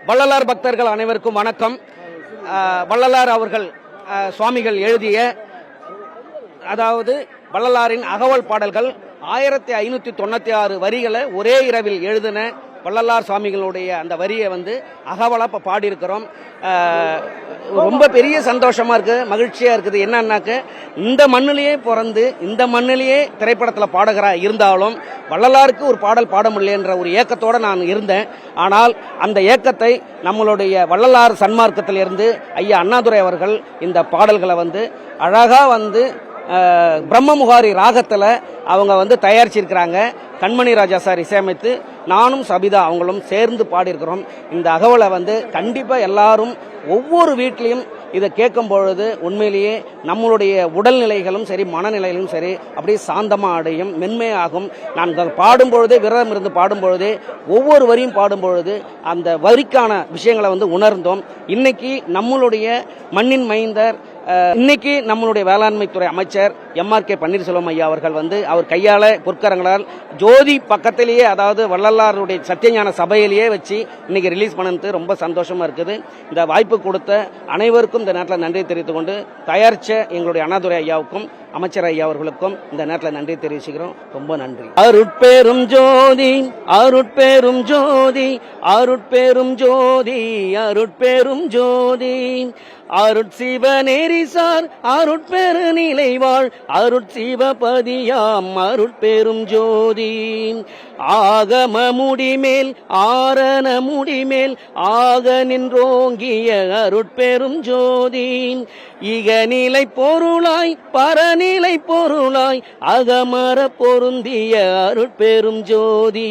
வள்ளலார் பக்தர்கள் அனைவருக்கும் வணக்கம். வள்ளலார் அவர்கள் சுவாமிகள் எழுதிய வள்ளலாரின் அகவல் பாடல்கள் 1596 வரிகளை ஒரே இரவில் எழுதின வள்ளலார் சுவாமிகளுடைய அந்த வரியை அகவலா பாடியிருக்கிறோம். ரொம்ப பெரிய சந்தோஷமா இருக்கு, மகிழ்ச்சியா இருக்குது. என்னன்னாக்க இந்த மண்ணிலேயே பிறந்து இந்த மண்ணிலேயே திரைப்படத்தில் பாடகரா இருந்தாலும் வள்ளலாருக்கு ஒரு பாடல் பாட முடியலன்ற ஒரு ஏக்கத்தோட நான் இருந்தேன். ஆனால் அந்த ஏக்கத்தை நம்மளுடைய வள்ளலார் சன்மார்க்கத்திலிருந்து ஐயா அண்ணாதுரை அவர்கள் இந்த பாடல்களை அழகா பிரம்மமுகாரி ராகத்தில் அவங்க தயாரிச்சிருக்கிறாங்க. கண்மணி ராஜா சார் இசையமைத்து நானும் சபிதா அவங்களும் சேர்ந்து பாடியிருக்கிறோம். இந்த அகவலை கண்டிப்பாக எல்லாரும் ஒவ்வொரு வீட்லையும் இதை கேட்கும் பொழுது உண்மையிலேயே நம்மளுடைய உடல்நிலைகளும் சரி மனநிலைகளும் சரி அப்படியே சாந்தமாக அடையும், மென்மையாகும். நான் பாடும் பொழுதே விரதம் இருந்து பாடும் பொழுதே ஒவ்வொரு வரியும் பாடும் பொழுது அந்த வரிக்கான விஷயங்களை உணர்ந்தோம். இன்னைக்கு நம்மளுடைய மண்ணின் மைந்தர், இன்னைக்கு நம்மளுடைய வேளாண்மைத்துறை அமைச்சர் MRK பன்னீர்செல்வம் ஐயா அவர்கள் அவர் கையால பொற்கரங்களால் ஜோதி பக்கத்திலேயே வள்ளலாருடைய சத்தியஞான சபையிலேயே வச்சு இன்னைக்கு ரிலீஸ் பண்ணது ரொம்ப சந்தோஷமா இருக்குது. இந்த வாய்ப்பு கொடுத்த அனைவருக்கும் இந்த நேரத்தில் நன்றி தெரிவித்துக் கொண்டு தயாரிச்ச எங்களுடைய அண்ணாதுரை ஐயாவுக்கும் அமைச்சர் ஐயா அவர்களுக்கும் இந்த நேரத்தில் நன்றி தெரிவிச்சுக்கிறோம். ரொம்ப நன்றி. அருட்பெரும் ஜோதி அருட்பெரும் ஜோதி அருட்பெரும் ஜோதி அருட்பெரும் ஜோதி அருட்சிவ நெறிசார் அருட்பெரு நிலைவாழ் அருட்சிவபதியாம் அருட்பெரும் ஜோதி ஆகம முடிமேல் ஆரண முடிமேல் ஆக நின்றோங்கிய அருட்பெரும் ஜோதி இகநிலை பொருளாய் பரநிலை பொருளாய் அகமர பொருந்திய அருட்பெரும் ஜோதி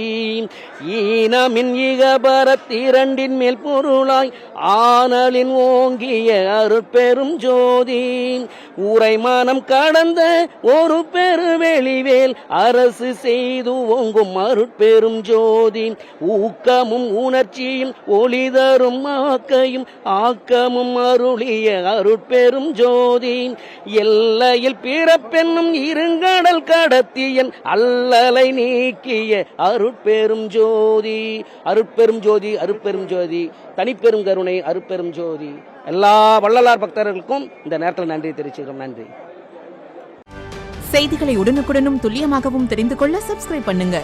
ஈனமின் இகபரத் இரண்டின் மேல் பொருளாய் ஆனலின் ஓங்கிய அருட்பெரும் ஜோதி ஊரை மனம் கடந்த ஒரு பெருவெளிவேல் அரசு செய்து ஓங்கும் அருட்பெரும் ஜோதி ஊக்கமும் உணர்ச்சியும் ஒளிதரும் ஆக்கையும் ஆக்கமும் அருளிய அருட்பெரும் ஜோதி எல்லையில் பிறப்பென்னும் இருங்கடல் கடத்தியன் அல்லலை நீக்கிய அருட்பெரும் ஜோதி அருட்பெரும் ஜோதி அருட்பெரும் ஜோதி தனிப்பெரும் கருணை அருட்பெரும் ஜோதி. எல்லா வள்ளலார் பக்தர்களுக்கும் இந்த நேரத்தில் நன்றி தெரிவிச்சுக்கிறோம். நன்றி. செய்திகளை உடனுக்குடனும் துல்லியமாகவும் தெரிந்து கொள்ள சப்ஸ்கிரைப் பண்ணுங்க.